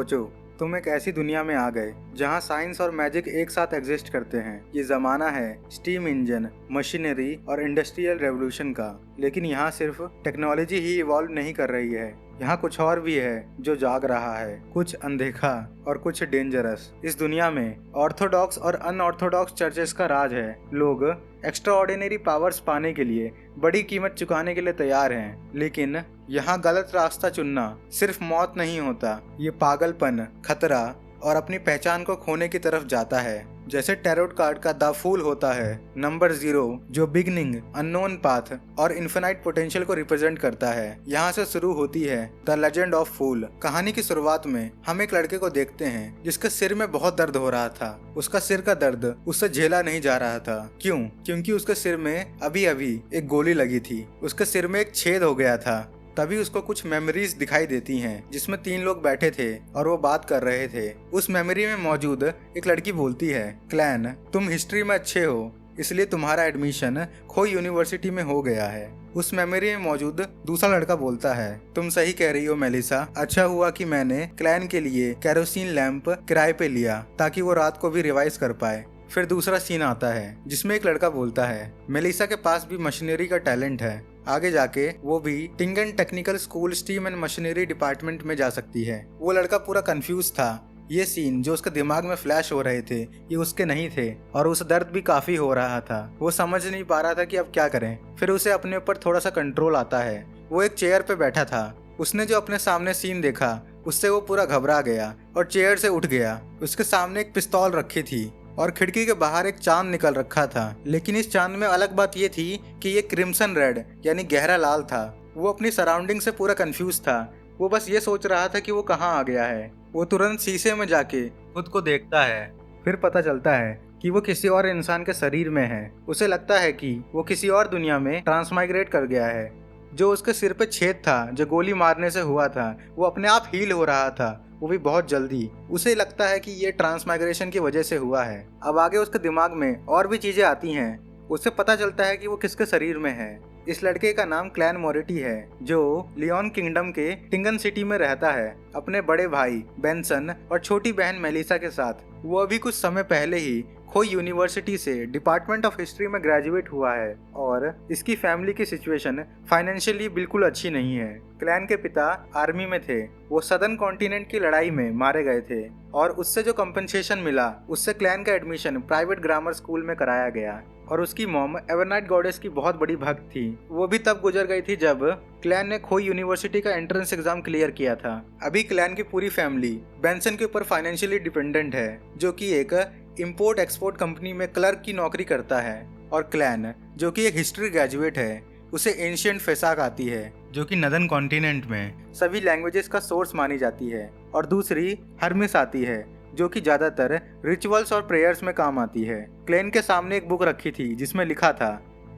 सोचो, तुम एक ऐसी दुनिया में आ गए जहां साइंस और मैजिक एक साथ एग्जिस्ट करते हैं। ये जमाना है स्टीम इंजन, मशीनरी और इंडस्ट्रियल रेवोल्यूशन का। लेकिन यहाँ सिर्फ टेक्नोलॉजी ही इवॉल्व नहीं कर रही है, यहाँ कुछ और भी है जो जाग रहा है, कुछ अनदेखा और कुछ डेंजरस। इस दुनिया में ऑर्थोडॉक्स और अनऑर्थोडॉक्स चर्चेस का राज है। लोग एक्स्ट्रा ऑर्डिनरी पावर्स पाने के लिए बड़ी कीमत चुकाने के लिए तैयार हैं, लेकिन यहाँ गलत रास्ता चुनना सिर्फ मौत नहीं होता, ये पागलपन, खतरा और अपनी पहचान को खोने की तरफ जाता है। जैसे टैरोट कार्ड का द फूल होता है, नंबर 0 जो बिगनिंग, अननोन पाथ और इन्फिनाइट पोटेंशियल को रिप्रेजेंट करता है। यहाँ से शुरू होती है द लेजेंड ऑफ फूल। कहानी की शुरुआत में हम एक लड़के को देखते हैं जिसके सिर में बहुत दर्द हो रहा था। उसका सिर का दर्द उससे झेला नहीं जा रहा था। क्यों? क्योंकि उसके सिर में अभी अभी एक गोली लगी थी। उसके सिर में एक छेद हो गया था। तभी उसको कुछ मेमोरीज दिखाई देती हैं जिसमें 3 लोग बैठे थे और वो बात कर रहे थे। उस मेमोरी में मौजूद एक लड़की बोलती है, क्लैन, तुम हिस्ट्री में अच्छे हो, इसलिए तुम्हारा एडमिशन खोई यूनिवर्सिटी में हो गया है। उस मेमोरी में मौजूद दूसरा लड़का बोलता है, तुम सही कह रही हो मेलिसा, अच्छा हुआ कि मैंने क्लैन के लिए केरोसिन लैंप किराए पे लिया ताकि वो रात को भी रिवाइज कर पाए। फिर दूसरा सीन आता है जिसमें एक लड़का बोलता है, मेलिसा के पास भी मशीनरी का टैलेंट है, आगे जाके वो भी टिंगन technical school steam and machinery department में जा सकती है। वो लड़का पूरा कंफ्यूज था। ये सीन जो उसके दिमाग में फ्लैश हो रहे थे ये उसके नहीं थे और उस दर्द भी काफी हो रहा था। वो समझ नहीं पा रहा था कि अब क्या करें। फिर उसे अपने ऊपर थोड़ा सा कंट्रोल आता है। वो एक चेयर पे बैठा था। उसने जो अपने सामने सीन देखा उससे वो पूरा घबरा गया और चेयर से उठ गया। उसके सामने एक पिस्तौल रखी थी और खिड़की के बाहर एक चांद निकल रखा था। लेकिन इस चांद में अलग बात ये थी कि ये क्रिम्सन रेड यानी गहरा लाल था। वो अपनी सराउंडिंग से पूरा कंफ्यूज था। वो बस ये सोच रहा था कि वो कहाँ आ गया है। वो तुरंत शीशे में जाके खुद को देखता है। फिर पता चलता है कि वो किसी और इंसान के शरीर में है। उसे लगता है कि वो किसी और दुनिया में ट्रांसमाइग्रेट कर गया है। जो उसके सिर पे छेद था जो गोली मारने से हुआ था वो अपने आप हील हो रहा था, वो भी बहुत जल्दी। उसे लगता है कि ये ट्रांसमाइग्रेशन की वजह से हुआ है। अब आगे उसके दिमाग में और भी चीजें आती हैं। उसे पता चलता है कि वो किसके शरीर में है। इस लड़के का नाम क्लैन मोरेटी है जो लियोन किंगडम के टिंगन सिटी में रहता है अपने बड़े भाई बेंसन और छोटी बहन मेलिसा के साथ। वो अभी कुछ समय पहले ही खोई यूनिवर्सिटी से डिपार्टमेंट ऑफ हिस्ट्री में ग्रेजुएट हुआ है और इसकी फैमिली की सिचुएशन फाइनेंशियली बिल्कुल अच्छी नहीं है। क्लैन के पिता आर्मी में थे। वो सदर्न कॉन्टिनेंट की लड़ाई में मारे गए थे और उससे जो कंपनसेशन मिला उससे क्लैन का एडमिशन प्राइवेट ग्रामर स्कूल में कराया गया। और उसकी मॉम एवरनाइट गॉडेस की बहुत बड़ी भक्त थी। वो भी तब गुजर गई थी जब क्लैन ने खोई यूनिवर्सिटी का एंट्रेंस एग्जाम क्लियर किया था। अभी क्लैन की पूरी फैमिली बेंसन के ऊपर फाइनेंशियली डिपेंडेंट है जो कि एक इंपोर्ट एक्सपोर्ट कंपनी में क्लर्क की नौकरी करता है। और क्लैन जो कि एक हिस्ट्री ग्रेजुएट है उसे एंशिएंट फेसाक आती है जो कि नदर्न कॉन्टिनेंट में सभी लैंग्वेजेस का सोर्स मानी जाती है। और दूसरी हर्मिस आती है जो कि ज्यादातर रिचुअल्स और प्रेयर्स में काम आती है। क्लैन के सामने एक बुक रखी थी जिसमें लिखा था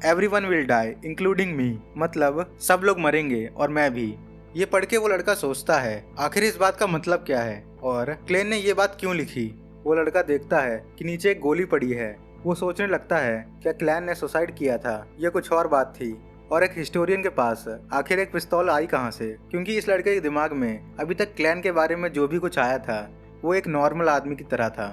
everyone will die including me, मतलब सब लोग मरेंगे और मैं भी। ये पढ़ के वो लड़का सोचता है आखिर इस बात का मतलब क्या है और क्लैन ने ये बात क्यों लिखी। वो लड़का देखता है कि नीचे एक गोली पड़ी है। वो सोचने लगता है क्या क्लैन ने सुसाइड किया था, यह कुछ और बात थी। और एक हिस्टोरियन के पास आखिर एक पिस्तौल आई कहाँ से, क्योंकि इस लड़के के दिमाग में अभी तक क्लैन के बारे में जो भी कुछ आया था वो एक नॉर्मल आदमी की तरह था।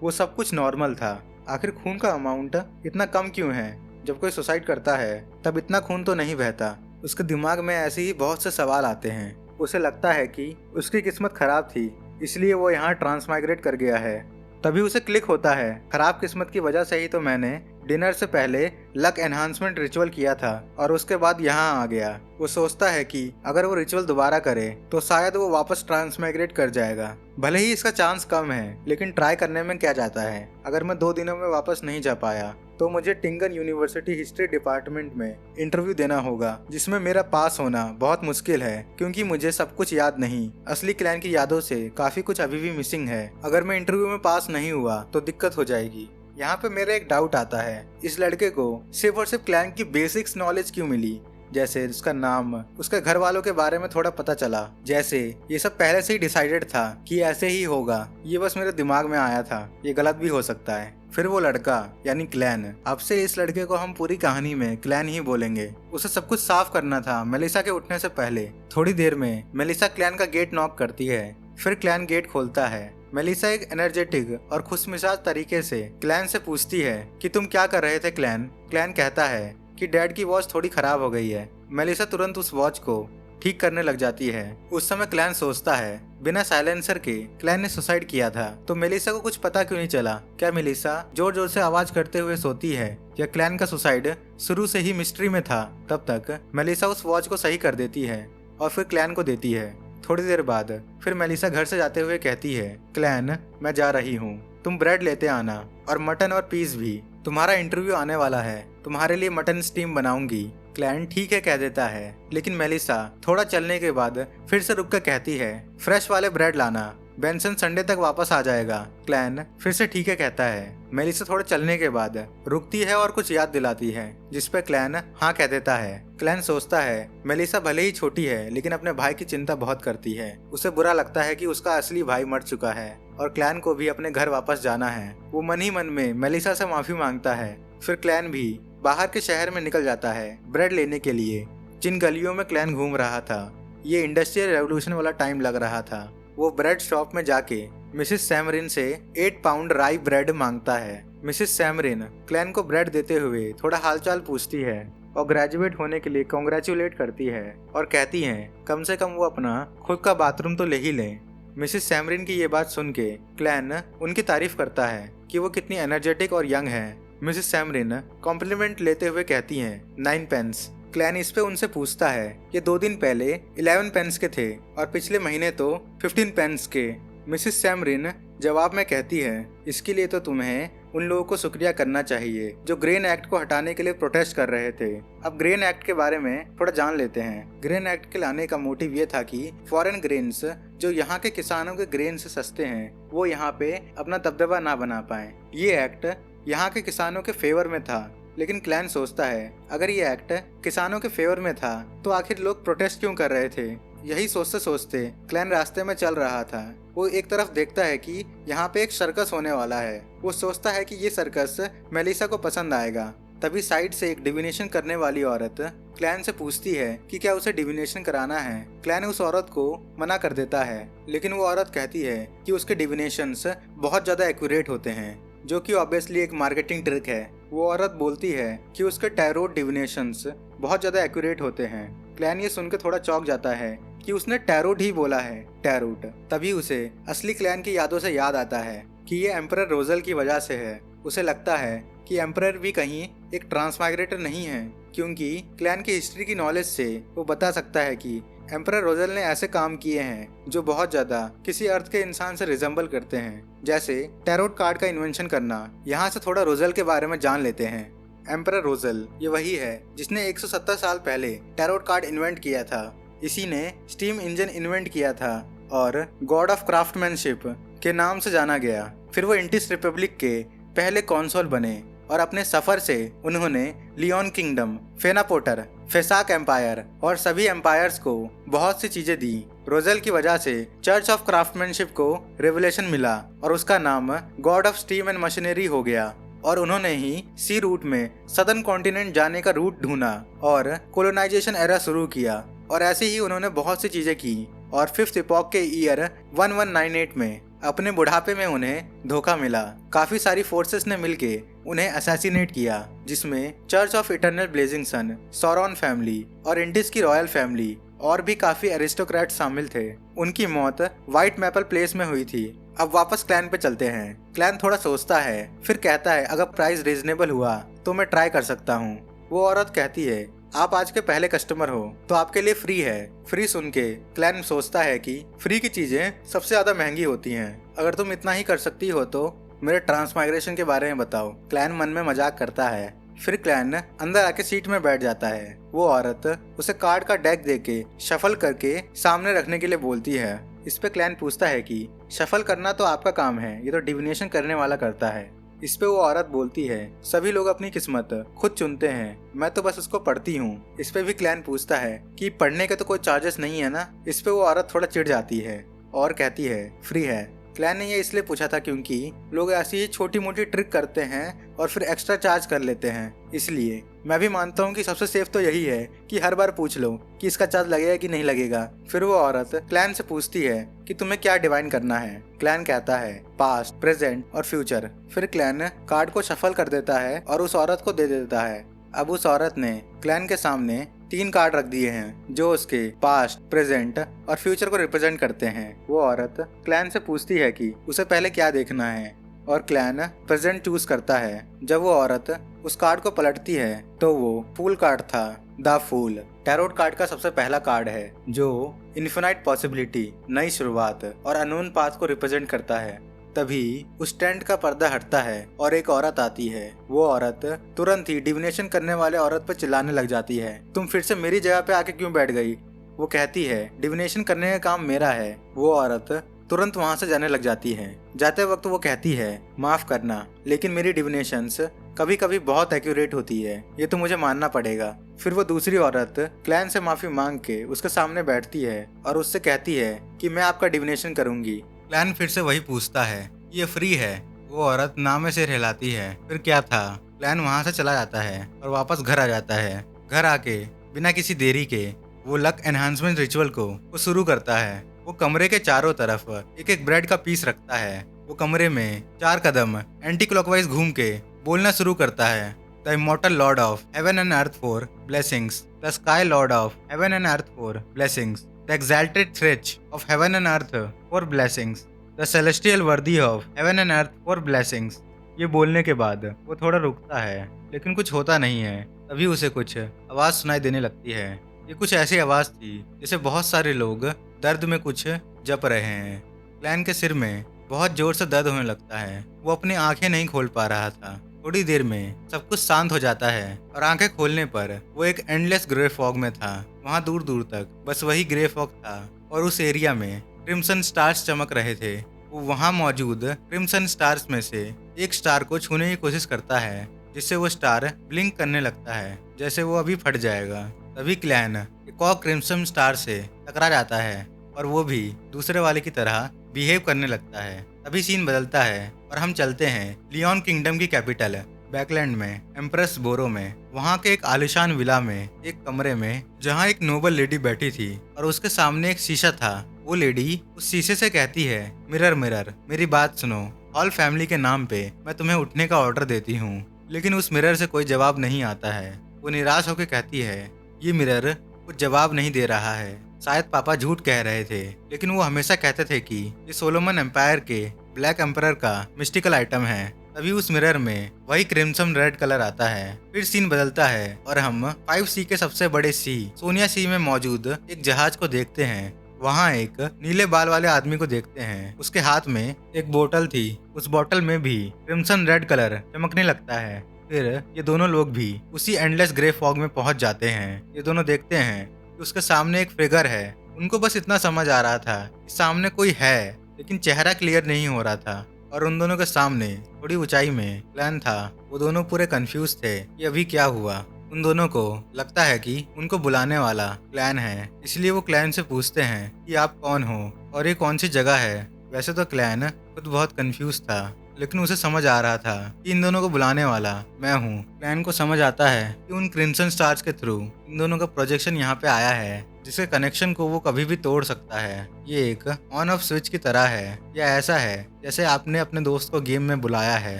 वो सब कुछ नॉर्मल था। आखिर खून का अमाउंट इतना कम क्यों है? जब कोई सुसाइड करता है तब इतना खून तो नहीं बहता। उसके दिमाग में ऐसे ही बहुत से सवाल आते हैं। उसे लगता है कि उसकी किस्मत खराब थी इसलिए वो यहाँ ट्रांसमाइग्रेट कर गया है। तभी उसे क्लिक होता है, खराब किस्मत की वजह से ही तो मैंने डिनर से पहले लक एनहांसमेंट रिचुअल किया था और उसके बाद यहाँ आ गया। वो सोचता है कि अगर वो रिचुअल दोबारा करे तो शायद वो वापस ट्रांसमाइग्रेट कर जाएगा। भले ही इसका चांस कम है लेकिन ट्राई करने में क्या जाता है। अगर मैं 2 दिनों में वापस नहीं जा पाया तो मुझे टिंगन यूनिवर्सिटी हिस्ट्री डिपार्टमेंट में इंटरव्यू देना होगा जिसमें मेरा पास होना बहुत मुश्किल है क्योंकि मुझे सब कुछ याद नहीं। असली क्लैन की यादों से काफी कुछ अभी भी मिसिंग है। अगर मैं इंटरव्यू में पास नहीं हुआ तो दिक्कत हो जाएगी। यहाँ पे मेरा एक डाउट आता है, इस लड़के को सिर्फ और सिर्फ क्लैन की बेसिक्स नॉलेज क्यों मिली? जैसे उसका नाम, उसके घर वालों के बारे में थोड़ा पता चला, जैसे ये सब पहले से ही डिसाइडेड था कि ऐसे ही होगा। ये बस मेरे दिमाग में आया था, ये गलत भी हो सकता है। फिर वो लड़का यानी क्लैन, अब से इस लड़के को हम पूरी कहानी में क्लैन ही बोलेंगे। उसे सब कुछ साफ करना था मेलिसा के उठने से पहले। थोड़ी देर में मेलिसा क्लैन का गेट नॉक करती है। फिर क्लैन गेट खोलता है। मेलिसा एक एनर्जेटिक और खुशमिजाज तरीके से क्लैन से पूछती है कि तुम क्या कर रहे थे क्लैन। क्लैन कहता है कि डैड की वॉच थोड़ी खराब हो गई है। मेलिसा तुरंत उस वॉच को ठीक करने लग जाती है। उस समय क्लैन सोचता है बिना साइलेंसर के क्लैन ने सुसाइड किया था, तो मेलिसा को कुछ पता क्यों नहीं चला। क्या मेलिसा जोर जोर से आवाज करते हुए सोती है या क्लैन का सुसाइड शुरू से ही मिस्ट्री में था। तब तक मेलिसा उस वॉच को सही कर देती है और फिर क्लैन को देती है। थोड़ी देर बाद फिर मेलिसा घर से जाते हुए कहती है, क्लैन मैं जा रही हूँ, तुम ब्रेड लेते आना और मटन और पीस भी। तुम्हारा इंटरव्यू आने वाला है, तुम्हारे लिए मटन स्टीम बनाऊंगी। क्लैन ठीक है कह देता है, लेकिन मेलिसा थोड़ा चलने के बाद फिर से रुक कर कहती है, फ्रेश वाले ब्रेड लाना, बेंसन संडे तक वापस आ जाएगा। क्लैन फिर से ठीक है कहता है। मेलिसा थोड़ा चलने के बाद रुकती है और कुछ याद दिलाती है, जिस पे क्लैन हाँ कह देता है। क्लैन सोचता है मेलिसा भले ही छोटी है लेकिन अपने भाई की चिंता बहुत करती है। उसे बुरा लगता है कि उसका असली भाई मर चुका है और क्लैन को भी अपने घर वापस जाना है। वो मन ही मन में मेलिसा से माफी मांगता है। फिर क्लैन भी बाहर के शहर में निकल जाता है ब्रेड लेने के लिए। जिन गलियों में क्लैन घूम रहा था ये इंडस्ट्रियल रेवोल्यूशन वाला टाइम लग रहा था। वो ब्रेड शॉप में जाके मिसेस सैमरिन से 8 पाउंड राई ब्रेड मांगता है। मिसेस सैमरिन क्लैन को ब्रेड देते हुए थोड़ा हालचाल पूछती है और ग्रेजुएट होने के लिए कॉन्ग्रेचुलेट करती है और कहती है कम से कम वो अपना खुद का बाथरूम तो ले ही लें। मिसेस सैमरिन की ये बात सुन के क्लैन उनकी तारीफ करता है कि वो कितनी एनर्जेटिक और यंग है। मिसेस सैमरिन कॉम्प्लीमेंट लेते हुए कहती हैं 9 पेंस। क्लैन इस पे उनसे पूछता है ये 2 दिन पहले 11 पेंस के थे और पिछले महीने तो 15 पेंस के। मिसेस सैमरिन जवाब में कहती है इसके लिए तो तुम्हें उन लोगों को शुक्रिया करना चाहिए जो ग्रेन एक्ट को हटाने के लिए प्रोटेस्ट कर रहे थे। अब ग्रेन एक्ट के बारे में थोड़ा जान लेते हैं। ग्रेन एक्ट के लाने का मोटिव ये था कि फॉरेन ग्रेन्स जो यहाँ के किसानों के ग्रेन से सस्ते हैं वो यहाँ पे अपना दबदबा ना बना पाए। ये एक्ट यहाँ के किसानों के फेवर में था, लेकिन क्लैन सोचता है अगर ये एक्ट किसानों के फेवर में था तो आखिर लोग प्रोटेस्ट क्यों कर रहे थे। यही सोचते सोचते क्लैन रास्ते में चल रहा था। वो एक तरफ देखता है कि यहाँ पे एक सर्कस होने वाला है। वो सोचता है कि ये सर्कस मेलिसा को पसंद आएगा। तभी साइड से एक डिविनेशन करने वाली औरत क्लैन से पूछती है कि क्या उसे डिविनेशन कराना है। क्लैन उस औरत को मना कर देता है, लेकिन वो औरत कहती है कि उसके डिविनेशंस बहुत ज्यादा एक्यूरेट होते हैं, जो कि ऑब्वियसली एक मार्केटिंग ट्रिक है। वो औरत बोलती है कि उसके टैरोट डिविनेशंस बहुत ज्यादा एक्यूरेट होते हैं। क्लैन ये सुनकर थोड़ा चौंक जाता है कि उसने टैरोट ही बोला है, टैरोट। तभी उसे असली क्लैन की यादों से याद आता है कि ये एम्परर रोजल की वजह से है। उसे लगता है कि एम्परर भी कहीं एक ट्रांसमाइग्रेटर नहीं है, क्योंकि क्लैन की हिस्ट्री की नॉलेज से वो बता सकता है कि एम्परर रोजल ने ऐसे काम किए हैं जो बहुत ज्यादा किसी अर्थ के इंसान से रिजेंबल करते हैं, जैसे टैरोट कार्ड का इन्वेंशन करना। यहाँ से थोड़ा रोजल के बारे में जान लेते हैं। एम्परर रोजल ये वही है जिसने 170 साल पहले टैरोट कार्ड इन्वेंट किया था। इसी ने स्टीम इंजन इन्वेंट किया था और गॉड ऑफ क्राफ्टमैनशिप के नाम से जाना गया। फिर वो इंटिस रिपब्लिक के पहले कॉन्सोल बने और अपने सफर से उन्होंने लियोन किंगडम, फेनापोटर, फेसाक एम्पायर और सभी एम्पायर्स को बहुत सी चीजें दी। रोजल की वजह से चर्च ऑफ क्राफ्टमैनशिप को रेवलेशन मिला और उसका नाम God of steam and machinery हो गया। और उन्होंने ही सी रूट में सदर्न कॉन्टिनेंट जाने का रूट ढूंढा और कोलोनाइजेशन एरा शुरू किया। और ऐसे ही उन्होंने बहुत सी चीजें की। और 5th इपॉक के ईयर 1198 में अपने बुढ़ापे में उन्हें धोखा मिला। काफी सारी फोर्सेस ने मिलके उन्हें असैसिनेट किया, जिसमें church of eternal blazing sun, Sauron family और इंडिस की रॉयल फैमिली और भी काफी एरिस्टोक्रेट शामिल थे। उनकी मौत व्हाइट मैपल प्लेस में हुई थी। अब वापस क्लैन पे चलते हैं। क्लैन थोड़ा सोचता है, फिर कहता है अगर प्राइस रीजनेबल हुआ तो मैं ट्राई कर सकता हूँ। वो औरत कहती है आप आज के पहले कस्टमर हो तो आपके लिए फ्री है। फ्री सुन के क्लैन सोचता है कि फ्री की चीजें सबसे ज्यादा महंगी होती हैं। अगर तुम इतना ही कर सकती हो तो मेरे ट्रांसमाइग्रेशन के बारे में बताओ। क्लैन मन में मजाक करता है। फिर क्लैन अंदर आके सीट में बैठ जाता है। वो औरत उसे कार्ड का डेक देके शफल करके सामने रखने के लिए बोलती है। इस पे क्लैन पूछता है कि शफल करना तो आपका काम है, ये तो डिविनेशन करने वाला करता है। इस पे वो औरत बोलती है सभी लोग अपनी किस्मत खुद चुनते हैं, मैं तो बस उसको पढ़ती हूँ। इस पे भी क्लैन पूछता है कि पढ़ने के तो कोई चार्जेस नहीं है ना। इस पे वो औरत थोड़ा चिढ़ जाती है और कहती है फ्री है। क्लैन ने ये इसलिए पूछा था क्योंकि लोग ऐसी ही छोटी मोटी ट्रिक करते हैं और फिर एक्स्ट्रा चार्ज कर लेते हैं। इसलिए मैं भी मानता हूँ कि सबसे सेफ तो यही है कि हर बार पूछ लो कि इसका चार्ज लगेगा कि नहीं लगेगा। फिर वो औरत क्लैन से पूछती है कि तुम्हें क्या डिवाइन करना है। क्लैन कहता है पास्ट, प्रेजेंट और फ्यूचर। फिर क्लैन कार्ड को शफल कर देता है और उस औरत को दे देता है। अब उस औरत ने क्लैन के सामने 3 कार्ड रख दिए हैं जो उसके पास्ट, प्रेजेंट और फ्यूचर को रिप्रेजेंट करते हैं। वो औरत क्लैन से पूछती है कि उसे पहले क्या देखना है और क्लैन प्रेजेंट चूज करता है। जब वो औरत उस कार्ड को पलटती है तो वो फूल कार्ड था, द फूल। टैरोट कार्ड का सबसे पहला कार्ड है जो इन्फिनाइट पॉसिबिलिटी, नई शुरुआत और अननोन पाथ को रिप्रेजेंट करता है। तभी उस टेंट का पर्दा हटता है और एक औरत आती है। वो औरत तुरंत ही डिविनेशन करने वाले औरत पर चिल्लाने लग जाती है, तुम फिर से मेरी जगह पे आके क्यों बैठ गई। वो कहती है डिविनेशन करने का काम मेरा है। वो औरत तुरंत वहां से जाने लग जाती है। जाते वक्त वो कहती है माफ करना, लेकिन मेरी डिविनेशंस कभी कभी बहुत एक्यूरेट होती है, ये तो मुझे मानना पड़ेगा। फिर वो दूसरी औरत क्लैन से माफी मांग के उसके सामने बैठती है और उससे कहती है कि मैं आपका डिविनेशन करूंगी। क्लैन फिर से वही पूछता है, ये फ्री है। वो औरत नाम में सिर हिलाती है। फिर क्या था, क्लैन वहां से चला जाता है और वापस घर आ जाता है। घर आके बिना किसी देरी के वो लक एनहांसमेंट रिचुअल को शुरू करता है। वो कमरे के चारों तरफ एक एक ब्रेड का पीस रखता है। वो कमरे में 4 कदम एंटी क्लॉकवाइज घूम के बोलना शुरू करता है, the immortal Lord of heaven and earth for blessings, the sky Lord of heaven and earth for blessings, the exalted thresh of heaven and earth for blessings, the celestial worthy of heaven and earth for blessings। ये बोलने के बाद वो थोड़ा रुकता है, लेकिन कुछ होता नहीं है। तभी उसे कुछ आवाज़ सुनाई देने लगती है। ये कुछ ऐसी आवाज़ थी जैसे बहुत सारे लोग दर्द में कुछ जप रहे हैं। क्लैन के सिर में बहुत जोर से दर्द होने लगता है। वो अपनी आंखें नहीं खोल पा रहा था। थोड़ी देर में सब कुछ शांत हो जाता है और आंखें खोलने पर वो एक एंडलेस ग्रे फॉग में था। वहाँ दूर दूर तक बस वही ग्रे फॉग था और उस एरिया में क्रिम्सन स्टार्स चमक रहे थे। वो वहाँ मौजूद क्रिम्सन स्टार्स में से एक स्टार को छूने की कोशिश करता है, जिससे वो स्टार ब्लिंक करने लगता है जैसे वो अभी फट जाएगा। तभी क्लैन एक और क्रिम्सन स्टार से टकरा जाता है और वो भी दूसरे वाले की तरह बिहेव करने लगता है। तभी सीन बदलता है और हम चलते हैं लियोन किंगडम की कैपिटल बैकलैंड में, एम्प्रेस बोरो में। वहाँ के एक आलिशान विला में एक कमरे में जहाँ एक नोबल लेडी बैठी थी और उसके सामने एक शीशा था। वो लेडी उस शीशे से कहती है, मिरर मिरर मेरी बात सुनो, ऑल फैमिली के नाम पे मैं तुम्हें उठने का ऑर्डर देती हूँ। लेकिन उस मिरर से कोई जवाब नहीं आता है। वो निराश होकर कहती है, ये मिरर कुछ जवाब नहीं दे रहा है। शायद पापा झूठ कह रहे थे, लेकिन वो हमेशा कहते थे कि ये सोलोमन एम्पायर के ब्लैक एम्परर का मिस्टिकल आइटम है। तभी उस मिरर में वही क्रिम्सन रेड कलर आता है। फिर सीन बदलता है और हम 5C के सबसे बड़े सी सोनिया सी में मौजूद एक जहाज को देखते हैं। वहाँ एक नीले बाल वाले आदमी को देखते हैं। उसके हाथ में एक बोतल थी। उस बोतल में भी क्रिम्सन रेड कलर चमकने लगता है। फिर ये दोनों लोग भी उसी एंडलेस ग्रे फॉग में पहुंच जाते हैं। ये दोनों देखते हैं कि उसके सामने एक फिगर है। उनको बस इतना समझ आ रहा था कि सामने कोई है, लेकिन चेहरा क्लियर नहीं हो रहा था। और उन दोनों के सामने थोड़ी ऊंचाई में क्लैन था। वो दोनों पूरे कंफ्यूज थे कि अभी क्या हुआ। उन दोनों को लगता है कि उनको बुलाने वाला क्लैन है, इसलिए वो क्लैन से पूछते हैं कि आप कौन हो और ये कौन सी जगह है। वैसे तो क्लैन खुद बहुत कंफ्यूज था, लेकिन उसे समझ आ रहा था कि इन दोनों को बुलाने वाला मैं हूँ। क्लैन को समझ आता है कि उन क्रिम्सन स्टार्स के थ्रू इन दोनों का प्रोजेक्शन यहाँ पे आया है, जिसके कनेक्शन को वो कभी भी तोड़ सकता है। ये एक ऑन ऑफ स्विच की तरह है, या ऐसा है जैसे आपने अपने दोस्त को गेम में बुलाया है।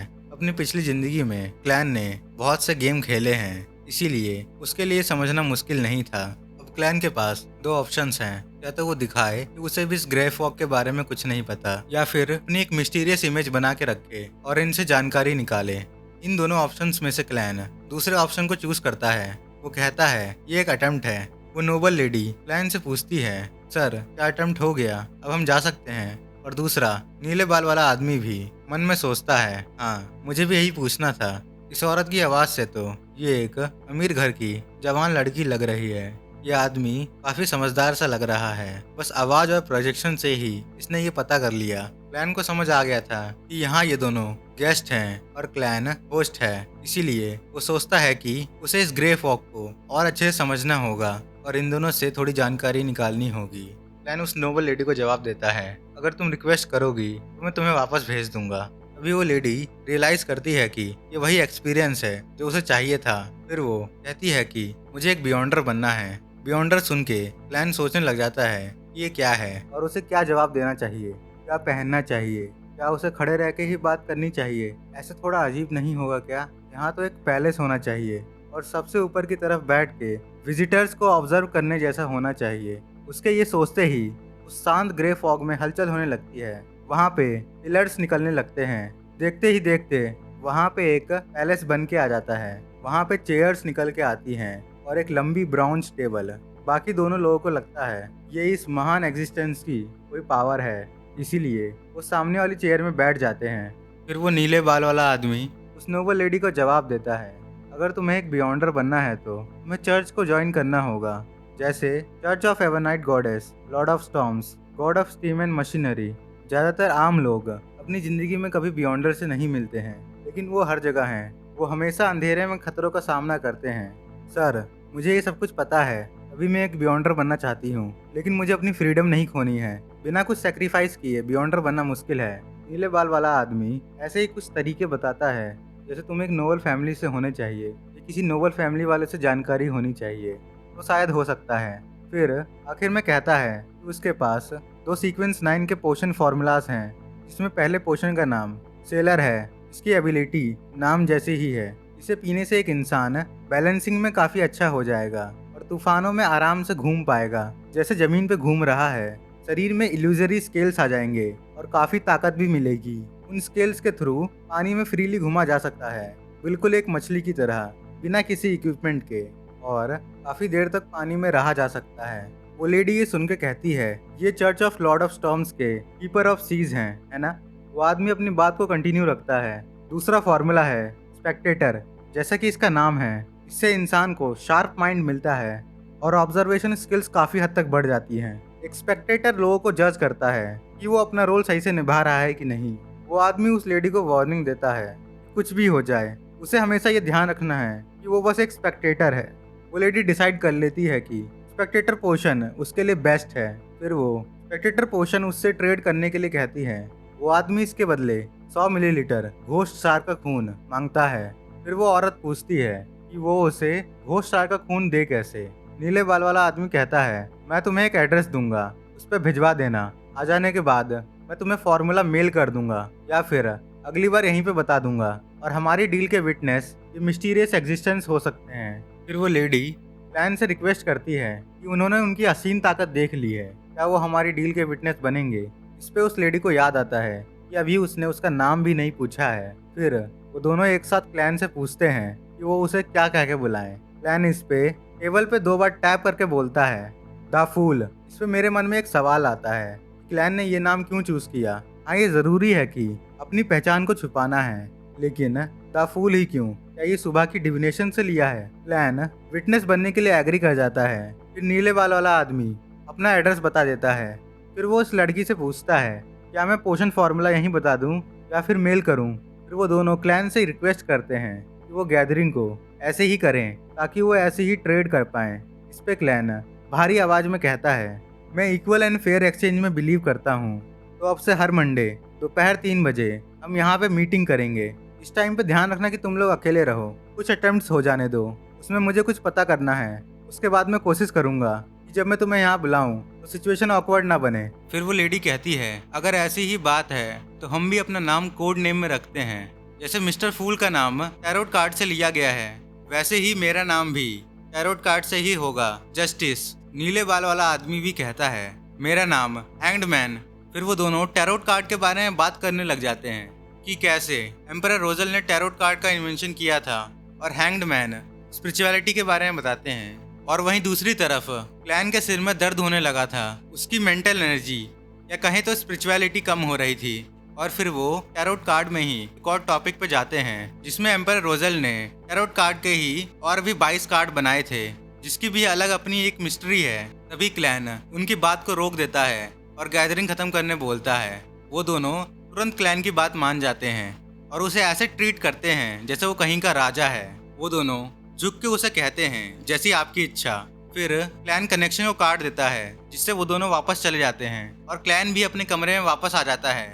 अपनी पिछली जिंदगी में क्लैन ने बहुत से गेम खेले हैं, इसीलिए उसके लिए समझना मुश्किल नहीं था। अब क्लैन के पास 2 ऑप्शंस हैं, या तो वो दिखाए कि उसे भी इस ग्रे फॉग के बारे में कुछ नहीं पता, या फिर अपनी एक मिस्टीरियस इमेज बना के रखे और इनसे जानकारी निकाले। इन दोनों ऑप्शंस में से क्लैन दूसरे ऑप्शन को चूज करता है। वो कहता है ये एक अटेम्प्ट है। वो नोबल लेडी क्लैन से पूछती है, सर क्या अटेम्प्ट हो गया, अब हम जा सकते हैं। और दूसरा नीले बाल वाला आदमी भी मन में सोचता है, हाँ मुझे भी यही पूछना था। इस औरत की आवाज से तो ये एक अमीर घर की जवान लड़की लग रही है। ये आदमी काफी समझदार सा लग रहा है। बस आवाज और प्रोजेक्शन से ही इसने ये पता कर लिया। क्लैन को समझ आ गया था कि यहाँ ये दोनों गेस्ट हैं और क्लैन होस्ट है, इसीलिए वो सोचता है कि उसे इस ग्रे फॉग को और अच्छे से समझना होगा और इन दोनों से थोड़ी जानकारी निकालनी होगी। क्लैन उस नोबल लेडी को जवाब देता है, अगर तुम रिक्वेस्ट करोगी तो मैं तुम्हें वापस भेज दूंगा। अभी वो लेडी रियलाइज करती है कि ये वही एक्सपीरियंस है जो उसे चाहिए था। फिर वो कहती है कि मुझे एक बियॉन्डर बनना है। बियॉन्डर सुन के क्लैन सोचने लग जाता है कि ये क्या है और उसे क्या जवाब देना चाहिए, क्या पहनना चाहिए, क्या उसे खड़े रह के ही बात करनी चाहिए। ऐसे थोड़ा अजीब नहीं होगा क्या? यहाँ तो एक पैलेस होना चाहिए और सबसे ऊपर की तरफ बैठ के विजिटर्स को ऑब्जर्व करने जैसा होना चाहिए। उसके ये सोचते ही उस शांत ग्रे फॉग में हलचल होने लगती है। वहाँ पे पिलर्स निकलने लगते हैं। देखते ही देखते वहाँ पे एक पैलेस बन के आ जाता है। वहाँ पे चेयर्स निकल के आती हैं और एक लंबी ब्राउन्स टेबल। बाकी दोनों लोगों को लगता है ये इस महान एग्जिस्टेंस की कोई पावर है, इसीलिए वो सामने वाली चेयर में बैठ जाते हैं। फिर वो नीले बाल वाला आदमी उस नोबल लेडी को जवाब देता है, अगर तुम्हें एक बियॉन्डर बनना है तो तुम्हें चर्च को ज्वाइन करना होगा, जैसे church of Evernight goddess, Lord of storms, God of steam and machinery. ज़्यादातर आम लोग अपनी ज़िंदगी में कभी बियॉन्डर से नहीं मिलते हैं, लेकिन वो हर जगह हैं। वो हमेशा अंधेरे में खतरों का सामना करते हैं। सर, मुझे ये सब कुछ पता है। अभी मैं एक बियॉन्डर बनना चाहती हूँ, लेकिन मुझे अपनी फ्रीडम नहीं खोनी है। बिना कुछ सेक्रीफाइस किए बियॉन्डर बनना मुश्किल है। नीले बाल वाला आदमी ऐसे ही कुछ तरीके बताता है, जैसे तुम एक नोबल फैमिली से होने चाहिए या किसी नोबल फैमिली वाले से जानकारी होनी चाहिए, तो शायद हो सकता है। फिर आखिर में कहता है कि उसके पास 2 सीक्वेंस 9 के पोशन फार्मूलाज हैं, जिसमें पहले पोशन का नाम सेलर है। इसकी एबिलिटी नाम जैसी ही है। इसे पीने से एक इंसान बैलेंसिंग में काफ़ी अच्छा हो जाएगा और तूफानों में आराम से घूम पाएगा, जैसे ज़मीन पे घूम रहा है। शरीर में इल्यूजरी स्केल्स आ जाएंगे और काफ़ी ताकत भी मिलेगी। उन स्केल्स के थ्रू पानी में फ्रीली घुमा जा सकता है, बिल्कुल एक मछली की तरह, बिना किसी इक्विपमेंट के, और काफ़ी देर तक पानी में रहा जा सकता है। वो लेडी ये सुन के कहती है, ये church of Lord of storms के कीपर ऑफ सीज हैं, है ना? वो आदमी अपनी बात को कंटिन्यू रखता है। दूसरा फॉर्मूला है स्पेक्टेटर। जैसा कि इसका नाम है, इससे इंसान को शार्प माइंड मिलता है और ऑब्जर्वेशन स्किल्स काफ़ी हद तक बढ़ जाती हैं। एक स्पेक्टेटर लोगों को जज करता है कि वो अपना रोल सही से निभा रहा है कि नहीं। वो आदमी उस लेडी को वार्निंग देता है, कुछ भी हो जाए उसे हमेशा ये ध्यान रखना है कि वो बस एक स्पेक्टेटर है। वो लेडी डिसाइड कर लेती है कि स्पेक्टेटर पोशन उसके लिए बेस्ट है। फिर वो स्पेक्टेटर पोशन उससे ट्रेड करने के लिए कहती है। वो आदमी इसके बदले 100 मिलीलीटर घोस्ट शार्क का खून मांगता है। फिर वो औरत पूछती है कि वो उसे घोस्ट शार्क का खून दे कैसे। नीले बाल वाला आदमी कहता है, मैं तुम्हें एक एड्रेस दूंगा, उस पर भिजवा देना। आ जाने के बाद मैं तुम्हें फॉर्मूला मेल कर दूंगा या फिर अगली बार यहीं पे बता दूंगा, और हमारी डील के विटनेस ये मिस्टीरियस एग्जिस्टेंस हो सकते हैं। फिर वो लेडी क्लैन से रिक्वेस्ट करती है कि उन्होंने उनकी असीम ताकत देख ली है, क्या वो हमारी डील के विटनेस बनेंगे। इस पे उस लेडी को याद आता है कि अभी उसने उसका नाम भी नहीं पूछा है। फिर वो दोनों एक साथ क्लैन से पूछते हैं कि वो उसे क्या कह के बुलाएं। क्लैन इस पे टेबल पे 2 बार टैप करके बोलता है, द फूल। इस पे मेरे मन में एक सवाल आता है, क्लैन ने ये नाम क्यों चूज किया? हाँ, ये जरूरी है कि अपनी पहचान को छुपाना है, लेकिन द फूल ही क्यों? क्या ये सुबह की डिविनेशन से लिया है? क्लैन विटनेस बनने के लिए एग्री कर जाता है। फिर नीले बाल वाला आदमी अपना एड्रेस बता देता है। फिर वो उस लड़की से पूछता है, क्या मैं पोशन फार्मूला यहीं बता दूं या फिर मेल करूं? फिर वो दोनों क्लैन से रिक्वेस्ट करते हैं कि वो गैदरिंग को ऐसे ही करें ताकि वो ऐसे ही ट्रेड कर पाएं। इस पे क्लैन भारी आवाज़ में कहता है, मैं इक्वल एंड फेयर एक्सचेंज में बिलीव करता हूँ, तो अब से हर मंडे दोपहर 3 बजे हम यहाँ पे मीटिंग करेंगे। इस टाइम पे ध्यान रखना कि तुम लोग अकेले रहो, कुछ अटेम्प्ट्स हो जाने दो, उसमें मुझे कुछ पता करना है। उसके बाद मैं कोशिश करूँगा कि जब मैं तुम्हें यहाँ बुलाऊं तो सिचुएशन ऑकवर्ड ना बने। फिर वो लेडी कहती है, अगर ऐसी ही बात है तो हम भी अपना नाम कोड नेम में रखते हैं। जैसे मिस्टर फूल का नाम टैरोट कार्ड से लिया गया है, वैसे ही मेरा नाम भी टैरोट कार्ड से ही होगा, जस्टिस। नीले बाल वाला आदमी भी कहता है, मेरा नाम हैंग्ड मैन। फिर वो दोनों टैरोट कार्ड के बारे में बात करने लग जाते हैं कि कैसे एम्परर रोजल ने टैरोट कार्ड का इन्वेंशन किया था, और हैंग्ड मैन स्पिरिचुअलिटी के बारे में बताते हैं। और वहीं दूसरी तरफ क्लैन के सिर में दर्द होने लगा था, उसकी मेंटल एनर्जी या कहें तो स्पिरिचुअलिटी कम हो रही थी। और फिर वो टैरोट कार्ड में ही एक और टॉपिक पे जाते हैं, जिसमें एम्परर रोजल ने टैरोट कार्ड के ही और भी 22 कार्ड बनाए थे, जिसकी भी अलग अपनी एक मिस्ट्री है। तभी क्लैन उनकी बात को रोक देता है और गैदरिंग खत्म करने बोलता है। वो दोनों तुरंत क्लैन की बात मान जाते हैं और उसे ऐसे ट्रीट करते हैं जैसे वो कहीं का राजा है। वो दोनों झुक के उसे कहते हैं, जैसी आपकी इच्छा। फिर क्लैन कनेक्शन को काट देता है, जिससे वो दोनों वापस चले जाते हैं और क्लैन भी अपने कमरे में वापस आ जाता है।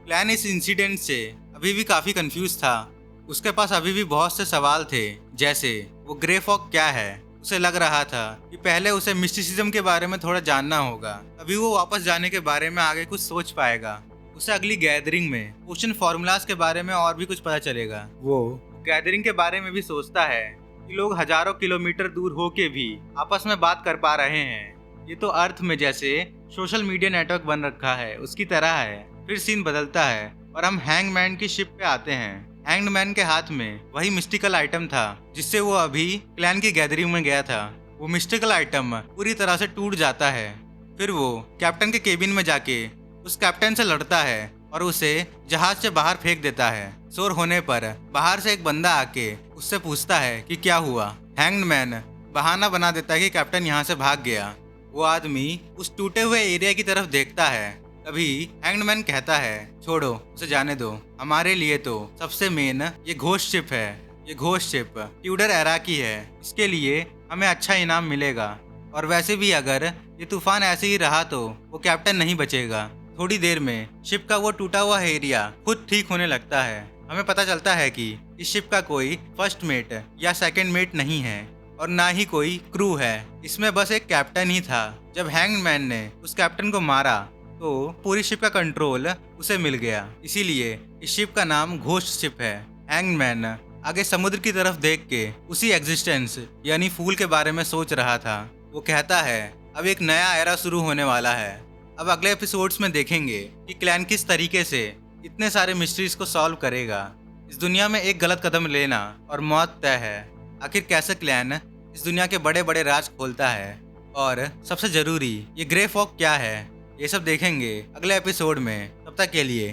क्लैन इस इंसिडेंट से अभी भी काफी कंफ्यूज था। उसके पास अभी भी बहुत से सवाल थे, जैसे वो ग्रे फॉग क्या है। उसे लग रहा था कि पहले उसे मिस्टिसिज्म के बारे में थोड़ा जानना होगा, तभी वो वापस जाने के बारे में आगे कुछ सोच पाएगा। उसे अगली गैदरिंग में पोशन फॉर्मूलाज के बारे में और भी कुछ पता चलेगा। वो गैदरिंग के बारे में भी सोचता है कि लोग हजारों किलोमीटर दूर होके भी आपस में बात कर पा रहे हैं। ये तो अर्थ में जैसे सोशल मीडिया नेटवर्क बन रखा है उसकी तरह है। फिर सीन बदलता है और हम हैंगमैन की शिप पे आते हैं। हैंगमैन के हाथ में वही मिस्टिकल आइटम था जिससे वो अभी क्लैन की गैदरिंग में गया था। वो मिस्टिकल आइटम पूरी तरह से टूट जाता है। फिर वो कैप्टन के केबिन में जाके उस कैप्टन से लड़ता है और उसे जहाज से बाहर फेंक देता है। शोर होने पर बाहर से एक बंदा आके उससे पूछता है कि क्या हुआ। हैंगमैन बहाना बना देता है कि कैप्टन यहाँ से भाग गया। वो आदमी उस टूटे हुए एरिया की तरफ देखता है। तभी हैंगमैन कहता है, छोड़ो उसे जाने दो, हमारे लिए तो सबसे मेन ये घोस्ट शिप है। ये घोस्ट शिप ट्यूडर एरा की है, इसके लिए हमें अच्छा इनाम मिलेगा। और वैसे भी अगर ये तूफान ऐसे ही रहा तो वो कैप्टन नहीं बचेगा। थोड़ी देर में शिप का वो टूटा हुआ एरिया खुद ठीक होने लगता है। हमें पता चलता है कि इस शिप का कोई फर्स्ट मेट या सेकंड मेट नहीं है और ना ही कोई क्रू है। इसमें बस एक कैप्टन ही था। जब हैंगमैन ने उस कैप्टन को मारा तो पूरी शिप का कंट्रोल उसे मिल गया। इसीलिए इस शिप का नाम घोस्ट शिप है। हैंगमैन आगे समुद्र की तरफ देख के उसी एग्जिस्टेंस यानी फूल के बारे में सोच रहा था। वो कहता है अब एक नया एरा शुरू होने वाला है। अब अगले एपिसोड्स में देखेंगे कि क्लैन किस तरीके से इतने सारे मिस्ट्रीज को सॉल्व करेगा। इस दुनिया में एक गलत कदम लेना और मौत तय है। आखिर कैसे क्लैन इस दुनिया के बड़े बड़े राज खोलता है, और सबसे जरूरी ये ग्रे फॉग क्या है, ये सब देखेंगे अगले एपिसोड में। तब तक के लिए